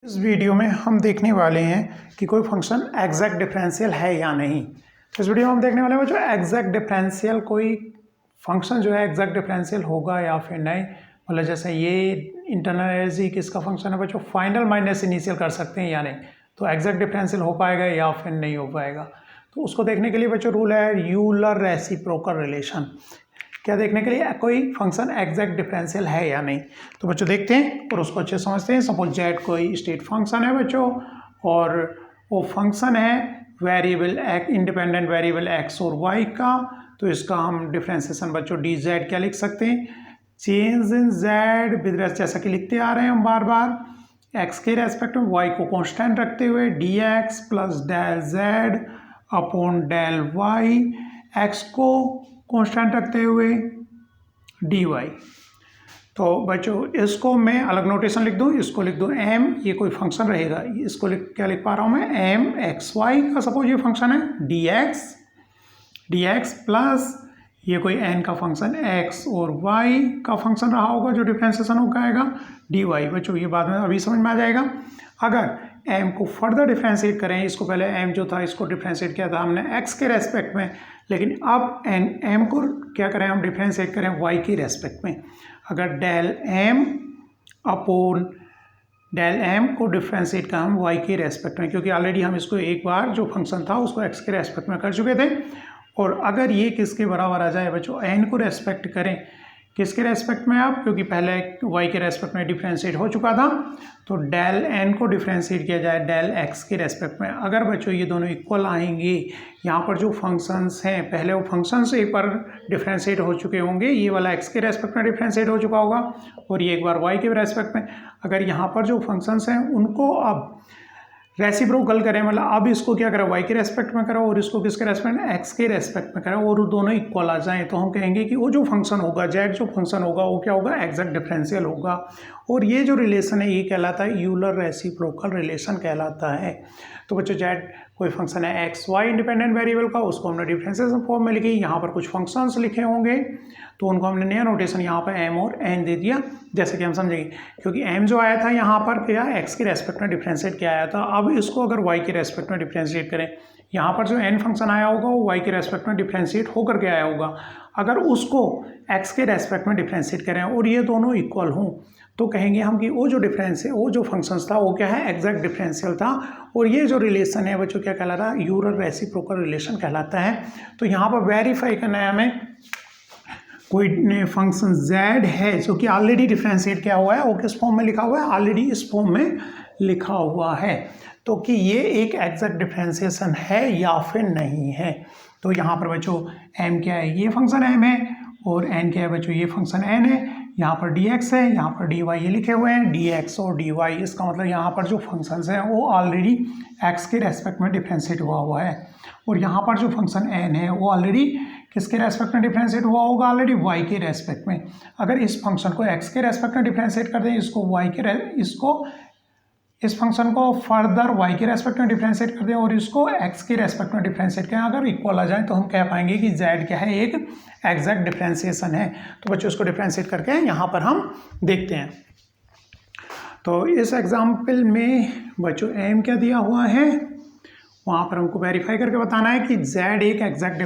इस वीडियो में हम देखने वाले हैं कि कोई फंक्शन एग्जैक्ट डिफरेंशियल है या नहीं। तो इस वीडियो में हम देखने वाले हैं जो एग्जैक्ट डिफरेंशियल कोई फंक्शन जो है एग्जैक्ट डिफरेंशियल होगा या फिर नहीं। मतलब जैसे ये इंटरनल एनर्जी किसका फंक्शन है बच्चों, फाइनल माइनस इनिशियल कर सकते हैं या नहीं, तो एग्जैक्ट डिफरेंशियल हो पाएगा या फिर नहीं हो पाएगा। तो उसको देखने के लिए बच्चों रूल है यूलर रेसिप्रोकल रिलेशन। क्या देखने के लिए कोई फंक्शन एग्जैक्ट डिफरेंशियल है या नहीं। तो बच्चों देखते हैं और उसको अच्छे समझते हैं। सपोज जेड कोई स्टेट फंक्शन है बच्चों और वो फंक्शन है वेरिएबल इंडिपेंडेंट वेरिएबल एक्स और वाई का। तो इसका हम डिफरेंशिएशन बच्चों डी जेड क्या लिख सकते हैं, चेंज इन जेड विद जैसा कि लिखते आ रहे हैं हम बार बार एक्स के रेस्पेक्ट में वाई को कांस्टेंट रखते हुए d x plus del z upon del y, x को कांस्टेंट रखते हुए डी वाई। तो बच्चों इसको मैं अलग नोटेशन लिख दूं, इसको लिख दूं एम, ये कोई फंक्शन रहेगा, इसको क्या लिख पा रहा हूं मैं, एम एक्स वाई का सपोज ये फंक्शन है डी एक्स प्लस ये कोई एन का फंक्शन एक्स और वाई का फंक्शन रहा होगा जो डिफरेंशिएशन होकर आएगा डी वाई। बच्चों ये बाद में अभी समझ में आ जाएगा। अगर एम को फर्दर डिफरेंशिएट करें, इसको पहले एम जो था इसको डिफरेंशिएट किया था हमने एक्स के रेस्पेक्ट में, लेकिन अब एम को क्या करें हम डिफरेंशिएट करें वाई की रेस्पेक्ट में। अगर del M upon del M को डिफरेंशिएट करें हम वाई के रेस्पेक्ट में, क्योंकि ऑलरेडी हम इसको एक बार जो फंक्शन था उसको एक्स के रेस्पेक्ट में कर चुके थे। और अगर ये किसके बराबर आ जाए बच्चों, एन को रेस्पेक्ट करें किसके रेस्पेक्ट में आप, क्योंकि पहले y के रेस्पेक्ट में डिफरेंशिएट हो चुका था, तो डेल n को डिफरेंशिएट किया जाए डेल x के रेस्पेक्ट में। अगर बच्चों ये दोनों इक्वल आएंगे, यहाँ पर जो फंक्शंस हैं पहले वो फंक्शंस एक बार डिफरेंशिएट हो चुके होंगे, ये वाला x के रेस्पेक्ट में डिफरेंशिएट हो चुका होगा और ये एक बार y के रेस्पेक्ट में। अगर यहाँ पर जो फंक्शंस हैं उनको अब रेसिप्रोकल करें, मतलब अब इसको क्या करें y के रेस्पेक्ट में करो और इसको किसके रेस्पेक्ट में, x के रेस्पेक्ट में करो, और दोनों इक्वल आ जाएं, तो हम कहेंगे कि वो जो फंक्शन होगा z जो फंक्शन होगा वो क्या होगा, एग्जैक्ट डिफरेंशियल होगा। और ये जो रिलेशन है ये कहलाता है यूलर रेसिप्रोकल रिलेशन कहलाता है। तो बच्चों z कोई फंक्शन है एक्स वाई इंडिपेंडेंट वेरिएबल का, उसको हमने डिफरेंशिएशन फॉर्म में लिखी, यहाँ पर कुछ फंक्शंस लिखे होंगे तो उनको हमने नया नोटेशन यहाँ पर एम और एन दे दिया, जैसे कि हम समझेंगे, क्योंकि एम जो आया था यहाँ पर क्या एक्स के रेस्पेक्ट में डिफरेंशिएट किया आया था। अब इसको अगर वाई के रेस्पेक्ट में डिफरेंशिएट करें, यहाँ पर जो एन फंक्शन आया होगा वो वाई के रेस्पेक्ट में डिफरेंशिएट होकर के आया होगा। अगर उसको एक्स के रेस्पेक्ट में डिफरेंशिएट करें और ये दोनों इक्वल हों, तो कहेंगे हम कि वो जो डिफरेंस है, वो जो फंक्शंस था वो क्या है, एग्जैक्ट डिफरेंशियल था। और ये जो रिलेशन है बच्चों क्या कहलाता है, यूलर रेसिप्रोकल रिलेशन कहलाता है। तो यहाँ पर वेरीफाई करना है हमें, कोई फंक्शन z है जो कि ऑलरेडी डिफरेंशिएट किया हुआ है, वो किस फॉर्म में लिखा हुआ है, ऑलरेडी इस फॉर्म में लिखा हुआ है, तो कि ये एक एग्जैक्ट डिफरेंशिएशन है या फिर नहीं है। तो यहाँ पर बच्चों m क्या है, ये फंक्शन m है, और n क्या है बच्चों, ये फंक्शन n है, यहाँ पर dx है, यहाँ पर dy ये लिखे हुए हैं, dx और dy। इसका मतलब यहाँ पर जो फंक्शंस हैं वो ऑलरेडी x के रेस्पेक्ट में डिफरेंशिएट हुआ है, और यहाँ पर जो फंक्शन n है वो ऑलरेडी किसके रेस्पेक्ट में डिफरेंशिएट हुआ होगा, ऑलरेडी y के रेस्पेक्ट में। अगर इस फंक्शन को x के रेस्पेक्ट में डिफरेंशिएट कर दें, इस फंक्शन को फर्दर y के रेस्पेक्ट में डिफरेंशिएट कर दें और इसको x के रेस्पेक्ट में डिफरेंशिएट करें, अगर इक्वल आ जाए तो हम कह पाएंगे कि z क्या है, एक एग्जैक्ट डिफरेंशिएशन है। तो बच्चों इसको डिफरेंशिएट करके यहाँ पर हम देखते हैं। तो इस एग्जाम्पल में बच्चों m क्या दिया हुआ है, वहाँ पर हमको वेरीफाई करके बताना है कि z एक एग्जैक्ट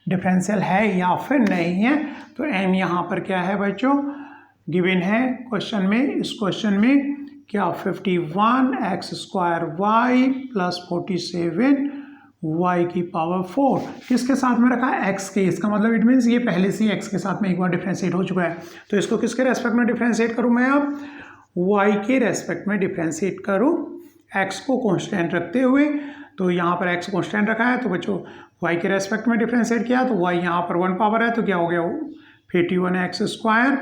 डिफरेंशियल है या फिर नहीं है। तो m यहाँ पर क्या है बच्चों, गिवन है क्वेश्चन में, इस क्वेश्चन में क्या 51 x² y प्लस 47 y की पावर 4 किसके साथ में रखा है, x के। इसका मतलब इट मीन्स ये पहले से ही x के साथ में एक बार डिफरेंशिएट हो चुका है। तो इसको किसके रेस्पेक्ट में डिफरेंशिएट करूँ मैं, अब y के रेस्पेक्ट में डिफरेंशिएट करूँ x को कांस्टेंट रखते हुए। तो यहाँ पर x कांस्टेंट रखा है, तो बच्चों y के रेस्पेक्ट में डिफरेंशिएट किया तो y यहाँ पर 1 पावर है, तो क्या हो गया 51 x²,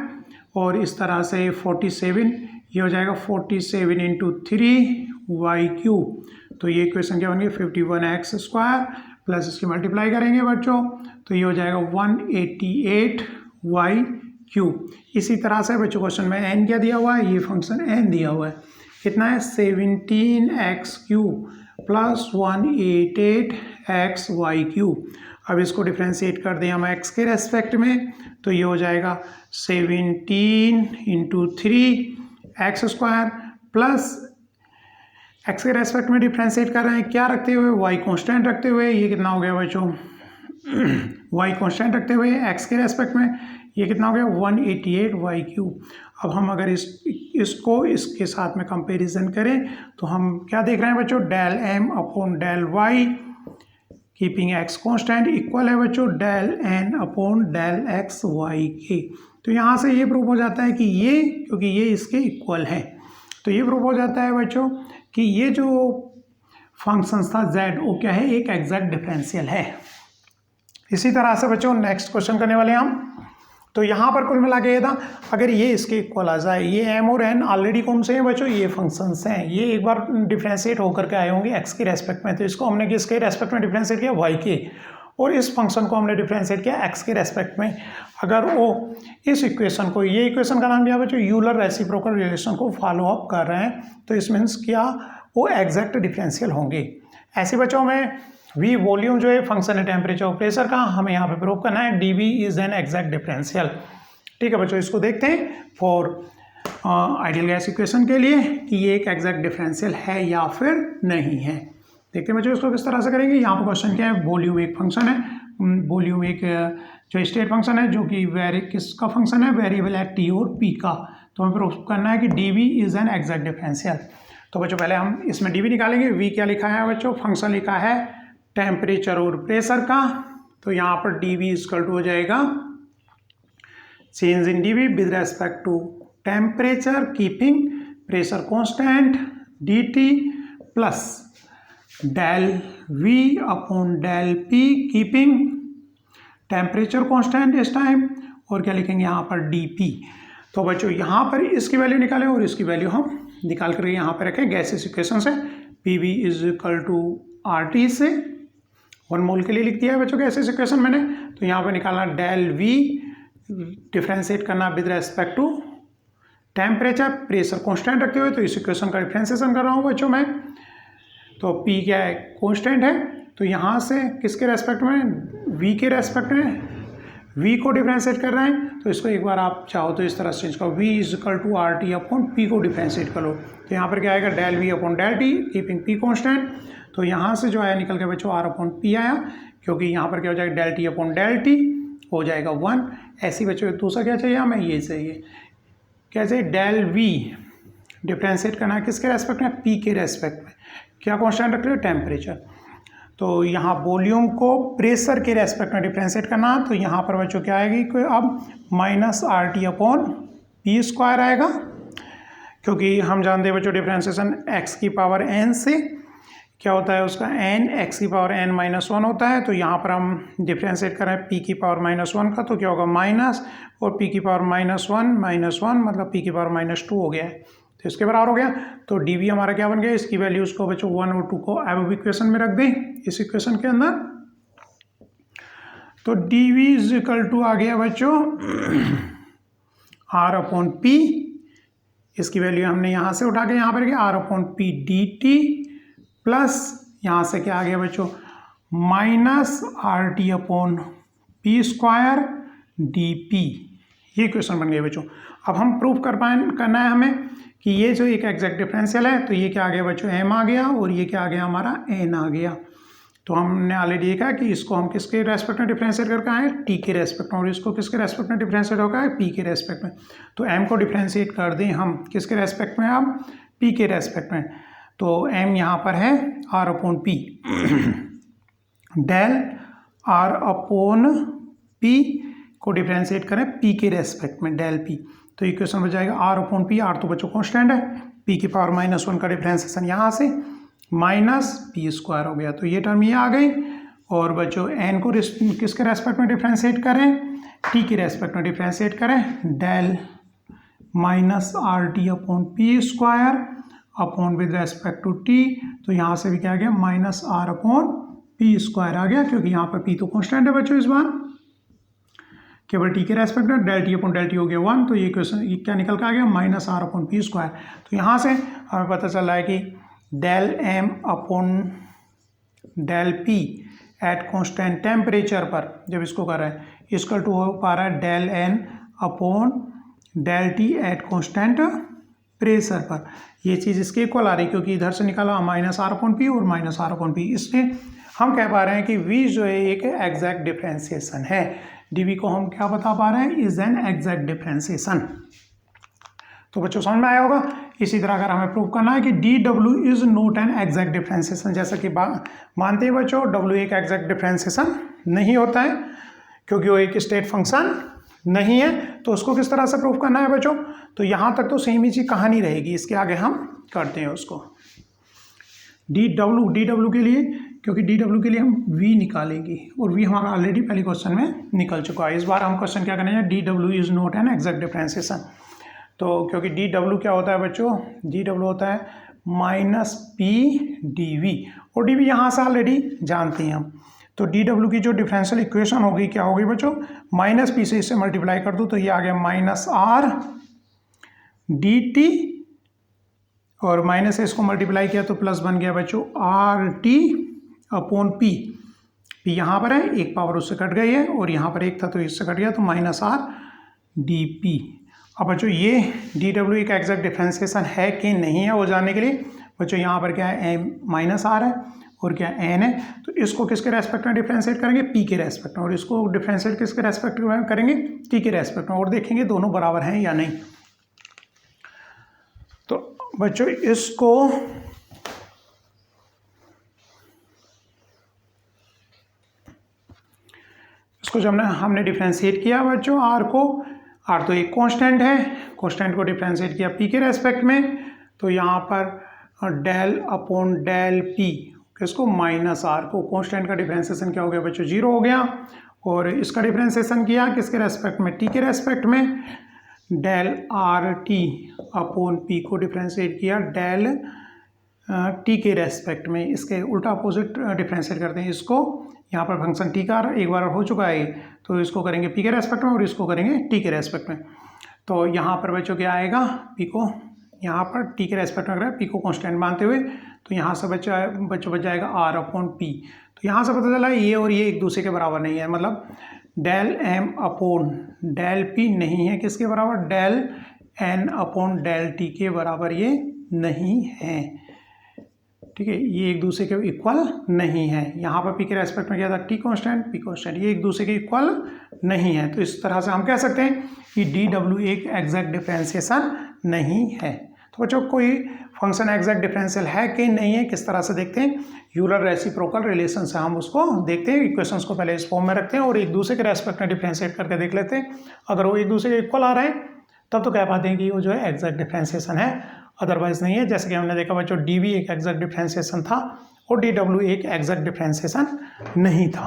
और इस तरह से 47 ये हो जाएगा 47 इंटू 3y³ तो ये इक्वेशन क्या बन गई 51 x² प्लस इसकी मल्टीप्लाई करेंगे बच्चों तो ये हो जाएगा 188y³। इसी तरह से बच्चों क्वेश्चन में n क्या दिया हुआ है, ये फंक्शन n दिया हुआ है, कितना है 17x³ प्लस 188xy³। अब इसको डिफ्रेंशिएट कर दें हम x के रेस्पेक्ट में तो ये हो जाएगा 17 इंटू 3x² प्लस एक्स के रेस्पेक्ट में डिफ्रेंशिएट कर रहे हैं, क्या रखते हुए, वाई कांस्टेंट रखते हुए। ये कितना हो गया बच्चों, वाई कांस्टेंट रखते हुए एक्स के रेस्पेक्ट में, ये कितना हो गया 188 वाई क्यूब। अब हम अगर इसको इसके साथ में कंपैरिजन करें तो हम क्या देख रहे हैं बच्चों, del M upon del y keeping x constant equal है बच्चों del N upon del x y के। तो यहाँ से ये प्रूव हो जाता है कि ये, क्योंकि ये इसके इक्वल है, तो ये प्रूव हो जाता है बच्चों कि ये जो फंक्शन था z वो क्या है, एक एग्जैक्ट डिफरेंशियल है। इसी तरह से बच्चों नेक्स्ट क्वेश्चन करने वाले हैं हम। तो यहाँ पर कुल मिला के ये था, अगर ये इसके इक्वल आ जाए, ये m और n ऑलरेडी कौन से हैं बच्चों, ये फंक्शंस हैं, ये एक बार डिफ्रेंशिएट होकर के आए होंगे x के रेस्पेक्ट में, तो इसको हमने किसके रेस्पेक्ट में डिफ्रेंशिएट किया, y के, और इस फंक्शन को हमने डिफ्रेंशिएट किया x के रेस्पेक्ट में। अगर वो इस इक्वेशन को, ये इक्वेशन का नाम क्या बच्चों, यूलर रेसिप्रोकल रिलेशन को फॉलो अप कर रहे हैं, तो इस मीन्स क्या वो एग्जैक्ट डिफरेंशियल होंगे। ऐसे बच्चों में v वॉल्यूम जो है फंक्शन है टेम्परेचर और प्रेशर का, हमें यहाँ पे प्रूव करना है dv is an exact differential. ठीक है बच्चों, इसको देखते हैं फॉर आइडियल गैस इक्वेशन के लिए कि ये एक एग्जैक्ट डिफरेंशियल है या फिर नहीं है। देखते हैं बच्चों इसको किस तरह से करेंगे। यहाँ पर क्वेश्चन क्या है, वॉल्यूम एक फंक्शन है, वॉल्यूम एक जो स्टेट फंक्शन है जो कि किसका फंक्शन है, वेरिएबल है t और p का। तो हमें प्रूव करना है कि dv is an exact differential. तो बच्चों पहले हम इसमें dv निकालेंगे। v क्या लिखा है बच्चों, फंक्शन लिखा है टेम्परेचर और प्रेशर का, तो यहाँ पर dv इक्वल टू हो जाएगा change in dv with respect to temperature keeping pressure constant dt plus del v upon del p keeping temperature constant इस टाइम, और क्या लिखेंगे यहाँ पर dp। तो बच्चों यहाँ पर इसकी वैल्यू निकालें और इसकी वैल्यू हम निकाल कर यहाँ पर रखें गैसेस इक्वेशन से। pv is equal to RT से 1 मोल के लिए लिख दिया है बच्चों गैसेस इक्वेशन मैंने। तो यहाँ पर निकालना डेल v, डिफ्रेंशिएट करना with respect to temperature, pressure constant रखते हुए, तो इस इक्वेशन का डिफ्रेंशिएशन कर रहा हूँ बच्चों मैं। तो p क्या है, कांस्टेंट है, तो यहाँ से किसके रेस्पेक्ट में, v के रेस्पेक्ट में v को डिफ्रेंशिएट कर रहे हैं। तो इसको एक बार आप चाहो तो इस तरह से चेंज करो, v is equal to RT upon p को डिफ्रेंशिएट करो। तो यहाँ पर क्या आएगा, del v upon del t keeping p constant. तो यहाँ से जो आया निकल के बच्चों r अपॉन p आया, क्योंकि यहाँ पर क्या हो जाएगा del t upon del t हो जाएगा 1। ऐसी बच्चों दूसरा क्या चाहिए हमें, ये चाहिए, क्या चाहिए, डेल v डिफ्रेंशिएट करना है किसके रेस्पेक्ट में, p के रेस्पेक्ट में, क्या कांस्टेंट रख रहे हो, टेम्परेचर। तो यहाँ वॉल्यूम को प्रेशर के रेस्पेक्ट में डिफ्रेंशिएट करना, तो यहाँ पर बच्चों क्या आएगी, अब minus RT upon p square आएगा, क्योंकि हम जानते हैं बच्चों डिफ्रेंशिएशन x की पावर n से क्या होता है, उसका n x की पावर n माइनस 1 होता है। तो यहाँ पर हम डिफ्रेंशिएट कर रहे हैं p की पावर माइनस 1 का, तो क्या होगा माइनस, और p की पावर माइनस 1 मतलब p की पावर माइनस 2 हो गया है, तो इसके बराबर हो गया। तो dv हमारा क्या बन गया, इसकी वैल्यूज को बच्चों 1 और 2 को अब इक्वेशन में रख दें इस इक्वेशन के अंदर। तो dv इज इक्वल टू आ गया बच्चों r अपॉन p, इसकी वैल्यू हमने यहाँ से उठा के यहाँ पर गया r upon p dt plus यहाँ से क्या आ गया बच्चों minus RT upon p square dp। ये क्वेश्चन बन गए बच्चों। अब हम प्रूफ करना है हमें कि ये जो एक एग्जैक्ट डिफरेंशियल है, तो ये क्या आ गया बच्चों m आ गया, और ये क्या आ गया हमारा n आ गया। तो हमने ऑलरेडी देखा कि इसको हम किसके रेस्पेक्ट में डिफरेंशिएट करके आए, t के रेस्पेक्ट में, और इसको किसके रेस्पेक्ट में डिफरेंशिएट होगा है, p के रेस्पेक्ट में। तो m को डिफरेंशिएट कर दें हम किसके रेस्पेक्ट में, अब p के रेस्पेक्ट में। तो m यहाँ पर है r upon p del r upon p को डिफरेंशिएट करें p के रेस्पेक्ट में डेल p, तो इक्वेशन बन जाएगा r अपॉन p, r तो बच्चों कांस्टेंट है, p की पावर माइनस 1 का डिफरेंशिएशन यहाँ से माइनस p स्क्वायर हो गया। तो ये टर्म ये आ गई, और बच्चों n को किसके रेस्पेक्ट में डिफरेंशिएट करें, t के रेस्पेक्ट में डिफरेंशिएट करें, del minus RT upon p square upon with respect to t। तो यहाँ से भी क्या आ गया, minus r upon p square आ गया, क्योंकि यहाँ पर p तो कांस्टेंट है बच्चों, इस बार केवल t के रेस्पेक्ट में del t upon del t हो गया 1। तो ये क्वेश्चन ये क्या निकल कर आ गया, minus r upon p square. तो यहाँ से हमें पता चल रहा है कि del m upon del p at constant temperature पर जब इसको कर रहे हैं, इसका टू हो पा रहा है del n upon del t at constant pressure पर, ये चीज़ इसके इक्वल आ रही क्योंकि इधर से निकाला -r/p और -r/p, इसलिए हम कह पा रहे हैं कि v जो है एक एग्जैक्ट डिफरेंशिएशन है। dv को हम क्या बता पा रहे हैं, इज एन एग्जैक्ट डिफरेंशिएशन। तो बच्चों समझ में आया होगा। इसी तरह अगर हमें प्रूव करना है कि dw is not an exact differentiation, जैसा कि मानते हैं बच्चों w एक एग्जैक्ट डिफरेंशिएशन नहीं होता है क्योंकि वो एक स्टेट फंक्शन नहीं है, तो उसको किस तरह से प्रूव करना है बच्चों। तो यहाँ तक तो सेम ही चीज कहानी रहेगी, इसके आगे हम करते हैं उसको। dw के लिए, क्योंकि dw के लिए हम v निकालेंगे और v हमारा ऑलरेडी पहले क्वेश्चन में निकल चुका है। इस बार हम क्वेश्चन क्या करेंगे, dw is not an exact differentiation. तो क्योंकि dw क्या होता है बच्चों, dw होता है -p dv, और dv यहाँ से ऑलरेडी जानते हैं हम। तो dw की जो डिफरेंशियल इक्वेशन होगी क्या होगी बच्चों, -p से इससे मल्टीप्लाई कर दूँ तो ये आ गया -r dt, और माइनस से इसको मल्टीप्लाई किया तो प्लस बन गया बच्चों RT अपॉन P। P यहाँ पर है, एक पावर उससे कट गई है और यहाँ पर एक था तो इससे कट गया तो -r dP। अब बच्चों ये dw एक एग्जैक्ट डिफरेंशिएशन है कि नहीं है वो जानने के लिए बच्चों यहाँ पर क्या है, -r है और क्या n है, तो इसको किसके रेस्पेक्ट में डिफरेंशिएट करेंगे, p के रेस्पेक्ट में, और इसको डिफरेंशिएट किसके रेस्पेक्ट में करेंगे, t के रेस्पेक्ट में, और देखेंगे दोनों बराबर हैं या नहीं। तो बच्चों इसको जब हमने डिफरेंशिएट किया बच्चों r को, r तो एक कांस्टेंट है, कांस्टेंट को डिफरेंशिएट किया p के रेस्पेक्ट में, तो यहाँ पर डेल अपॉन डेल p, किसको, -r को, कांस्टेंट का डिफरेंशिएशन क्या हो गया बच्चों, 0 हो गया, और इसका डिफरेंशिएशन किया किसके रेस्पेक्ट में, t के रेस्पेक्ट में, डेल RT अपॉन P को डिफरेंशिएट किया डेल T के रेस्पेक्ट में। इसके उल्टा अपोजिट डिफरेंशिएट करते हैं इसको, यहाँ पर फंक्शन T का एक बार हो चुका है तो इसको करेंगे P के रेस्पेक्ट में और इसको करेंगे T के रेस्पेक्ट में। तो यहाँ पर बच्चों क्या आएगा, P को यहाँ पर T के रेस्पेक्ट में अगर P को कांस्टेंट मानते हुए, तो यहाँ से बच्चों बच जाएगा R अपॉन P। तो यहाँ से पता चला ये और ये एक दूसरे के बराबर नहीं है, मतलब del m upon del p नहीं है किसके बराबर, del n upon del t के बराबर ये नहीं है। ठीक है, ये एक दूसरे के इक्वल नहीं है। यहाँ पर p के रेस्पेक्ट में क्या था, t कांस्टेंट p कांस्टेंट, ये एक दूसरे के इक्वल नहीं है। तो इस तरह से हम कह सकते हैं कि dw एक एग्जैक्ट डिफरेंशिएशन नहीं है। तो बच्चों कोई फंक्शन एग्जैक्ट डिफरेंशियल है कि नहीं है किस तरह से देखते हैं, यूलर रेसिप्रोकल रिलेशन से हम उसको देखते हैं। इक्वेशंस को पहले इस फॉर्म में रखते हैं और एक दूसरे के रेस्पेक्ट में डिफरेंशिएट करके देख लेते हैं। अगर वो एक दूसरे के इक्वल आ रहे हैं तब तो कह पाते हैं कि वो जो है एग्जैक्ट डिफरेंशिएशन है, अदरवाइज नहीं है। जैसे कि हमने देखा बच्चों dv एक एग्जैक्ट डिफरेंशिएशन था और dw एक एग्जैक्ट डिफरेंशिएशन नहीं था।